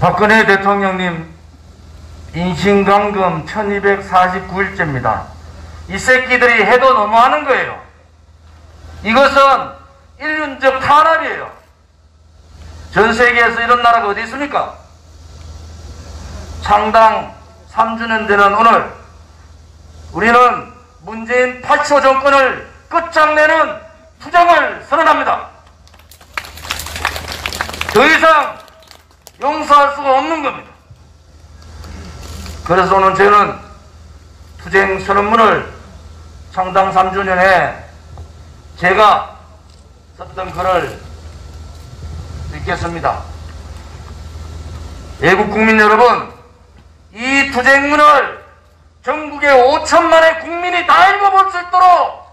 박근혜 대통령님 인신감금 1249일째입니다. 이 새끼들이 해도 너무하는 거예요. 이것은 인륜적 탄압이에요. 전 세계에서 이런 나라가 어디 있습니까? 창당 3주년 되는 오늘 우리는 문재인 8.15 정권을 끝장내는 투쟁을 선언합니다. 더 이상 용서할 수가 없는 겁니다. 그래서 오늘 저는 투쟁 선언문을 창당 3주년에 제가 썼던 글을 읽겠습니다. 애국 국민 여러분, 이 투쟁문을 전국의 5천만의 국민이 다 읽어볼 수 있도록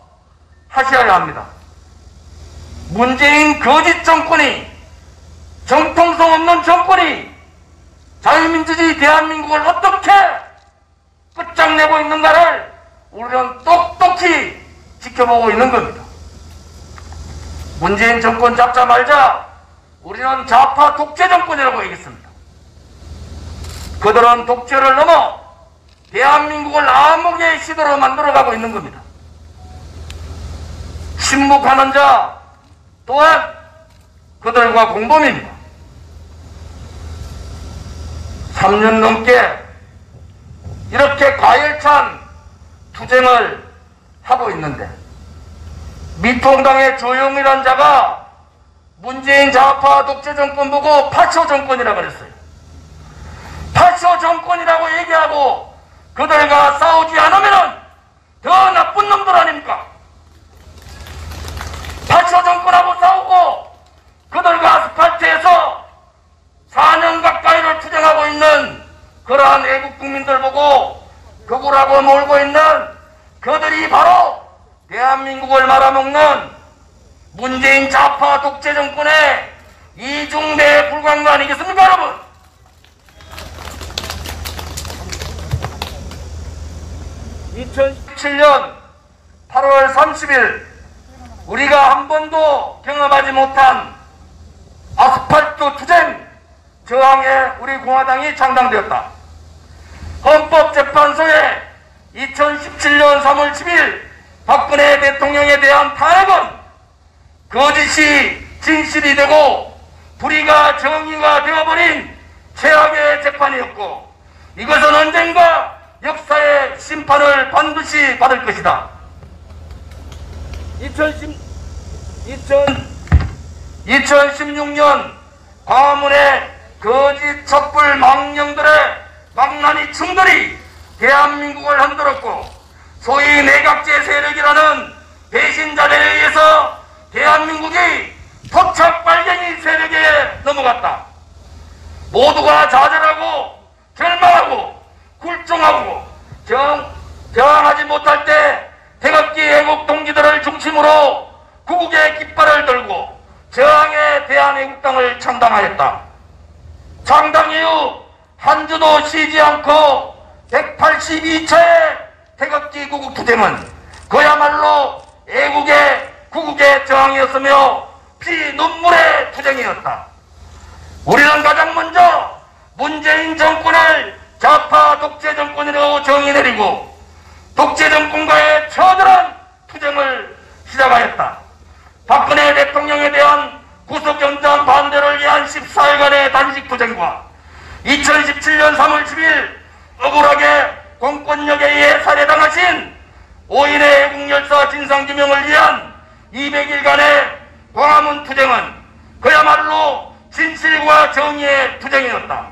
하셔야 합니다. 문재인 거짓 정권이, 정통성 없는 정권이 자유민주주의 대한민국을 어떻게 끝장내고 있는가를 우리는 똑똑히 지켜보고 있는 겁니다. 문재인 정권 잡자마자 우리는 좌파 독재 정권이라고 얘기했습니다. 그들은 독재를 넘어 대한민국을 암흑의 시대로 만들어가고 있는 겁니다. 침묵하는 자 또한 그들과 공범입니다. 3년 넘게 이렇게 과열찬 투쟁을 하고 있는데 미통당의 조영이라는 자가 문재인 좌파 독재 정권 보고 8.15 정권이라고 그랬어요. 8.15 정권이라고 얘기하고 그들과 싸우지 않으면 더 나쁜 놈들 아닙니까? 8.15 정권하고 싸우고 그들과 아스팔트에서 4년 가까이를 투쟁하고 있는 그러한 애국 국민들 보고 극우라고 몰고 있는 그들이 바로 대한민국을 말아먹는 문재인 좌파 독재 정권의 이중대 불광거 아니겠습니까, 여러분? (2017년 8월 30일) 우리가 한 번도 경험하지 못한 아스팔트 투쟁 저항에 우리 공화당이 창당되었다. 헌법재판소에 2017년 3월 10일 박근혜 대통령에 대한 탄핵은 거짓이 진실이 되고 불의가 정의가 되어버린 최악의 재판이었고 이것은 언젠가 역사의 심판을 반드시 받을 것이다. 2016년 광화문의 거짓 촛불 망령들의 망나니 충들이 대한민국을 흔들었고 소위 내각제 세력이라는 배신자들에 의해서 대한민국이 토착 빨갱이 세력에 넘어갔다. 모두가 좌절하고 절망하고 굴종하고 저항하지 못할 때 태극기 애국 동지들을 중심으로 구국의 깃발을 들고 저항의 대한애국당을 창당하였다. 창당 이후 한 주도 쉬지 않고 182차의 태극기 구국 투쟁은 그야말로 애국의 구국의 저항이었으며 피 눈물의 투쟁이었다. 우리는 가장 먼저 문재인 정권을 좌파 독재 정권이라고 정의 내리고 독재 정권과의 처절한 투쟁을 시작하였다. 박근혜 대통령에 대한 구속영장 반대를 위한 14일간의 단식 투쟁과 2017년 3월 10일 억울하게 공권력에 의해 살해당하신 5인의 애국열사 진상규명을 위한 200일간의 광화문 투쟁은 그야말로 진실과 정의의 투쟁이었다.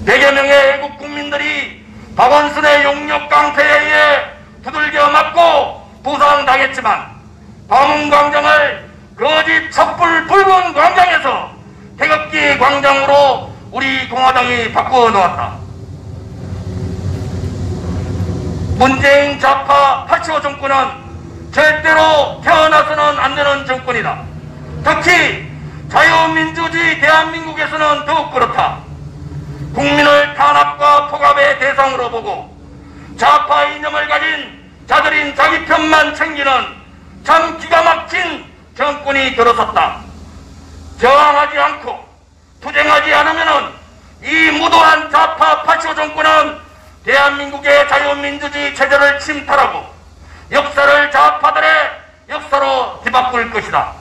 100여 명의 애국 국민들이 박원순의 용역 깡패에 의해 두들겨 맞고 부상당했지만 광운광장을 거짓 촛불 붉은 광장에서 태극기 광장으로 우리 공화당이 바꾸어 놓았다. 문재인 좌파 8.15 정권은 절대로 태어나서는 안 되는 정권이다. 특히 자유민주주의 대한민국에서는 더욱 그렇다. 국민을 탄압과 폭압의 대상으로 보고 좌파 이념을 가진 자들인 자기 편만 챙기는 참 기가 막힌 정권이 들어섰다. 저항하지 않고 투쟁하지 않으면은 이 무도한 좌파 파쇼 정권은 대한민국의 자유민주주의 체제를 침탈하고 역사를 좌파들의 역사로 뒤바꿀 것이다.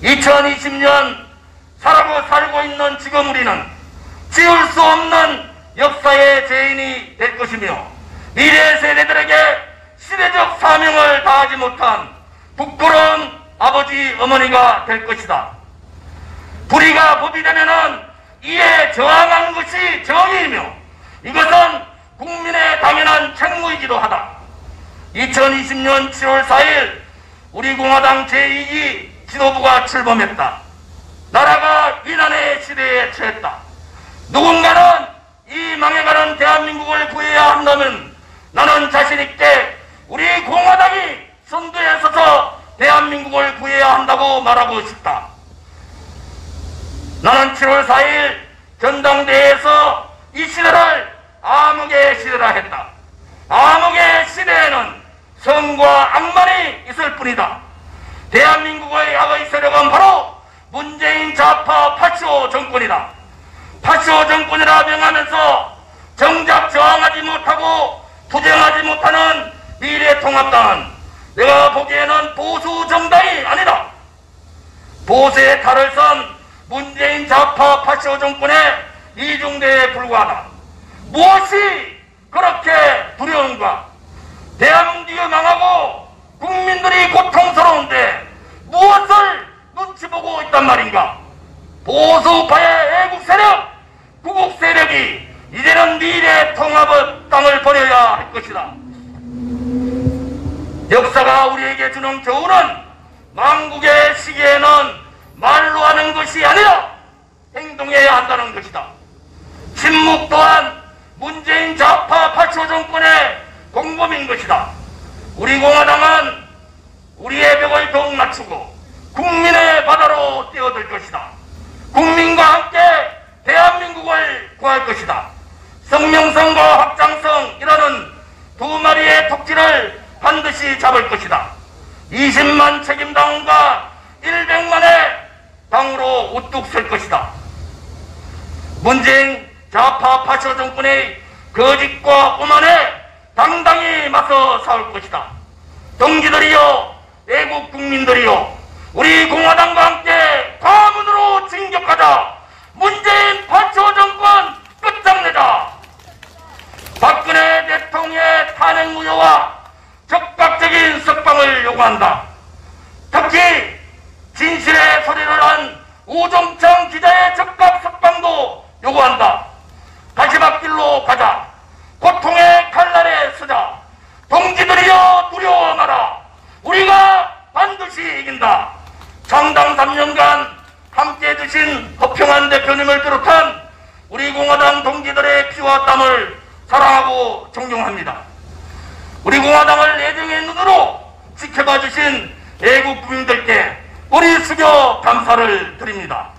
2020년 살고 있는 지금 우리는 지울 수 없는 역사의 죄인이 될 것이며 미래 세대들에게 시대적 사명을 다하지 못한 부끄러운 아버지 어머니가 될 것이다. 불의가 법이 되면은 이에 저항하는 것이 정의이며 이것은 국민의 당연한 책무이기도 하다. 2020년 7월 4일 우리 공화당 제2기 지도부가 출범했다. 나라가 위난의 시대에 처했다. 누군가는 이 망해가는 대한민국을 구해야 한다면 나는 자신있게 우리 공화당이 선두에 서서 대한민국을 구해야 한다고 말하고 싶다. 나는 7월 4일 전당대회에서 이 시대를 암흑의 시대라 했다. 암흑의 시대에는 성과 악만이 있을 뿐이다. 대한민국의 악의 세력은 바로 문재인 좌파 파쇼 정권이다. 파쇼 정권이라 명하면서 정작 저항하지 못하고 투쟁하지 못하는 미래통합당은 내가 보기에는 보수 정당이 아니다. 보수의 탈을 선 문재인 좌파 파쇼 정권의 이중대에 불과하다. 무엇이 그렇게 두려운가? 대한민국이 망하고 국민들이 고통스러운데 무엇을 눈치 보고 있단 말인가? 보수파의 애국 세력, 구국 세력이 이제는 미래 통합의 땅을 버려야 할 것이다. 역사가 우리에게 주는 교훈은 망국의 시기에는 말로 하는 것이 아니라 행동해야 한다는 것이다. 침묵 또한 문재인 좌파 파쇼 정권의 공범인 것이다. 우리 공화당은 우리의 벽을 더욱 낮추고 국민의 바다로 뛰어들 것이다. 국민과 함께 대한민국을 구할 것이다. 성명성과 확장성이라는 두 마리의 토끼를 반드시 잡을 것이다. 20만 책임당원과 100만의 당으로 우뚝 설 것이다. 문재인 좌파 파쇼 정권의 거짓과 오만에 당당히 맞서 싸울 것이다. 동지들이여, 애국 국민들이여, 우리 공화당과 함께 과문으로 진격하자. 문재인 파쇼 정권 끝장내자. 박근혜 대통령의 탄핵 무효와 적극적인 석방을 요구한다. 특히 진실의 소리를 한 우종창 기자의 적극 석방도 요구한다. 가시밭길로 가자. 고통의 칼날에 서자. 동지들이여 두려워 마라. 우리가 반드시 이긴다. 장당 3년간 함께해 주신 허평한 대표님을 비롯한 우리 공화당 동지들의 피와 땀을 사랑하고 존경합니다. 우리 공화당을 애정의 눈으로 지켜봐 주신 애국 국민들께 뿌리 숙여 감사를 드립니다.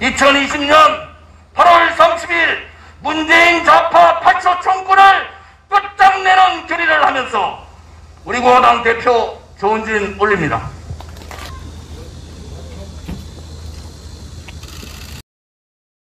2020년 8월 30일 문재인 좌파 파쇼 정권을 끝장내는 결의를 하면서 우리 공화당 대표 조은진 올립니다.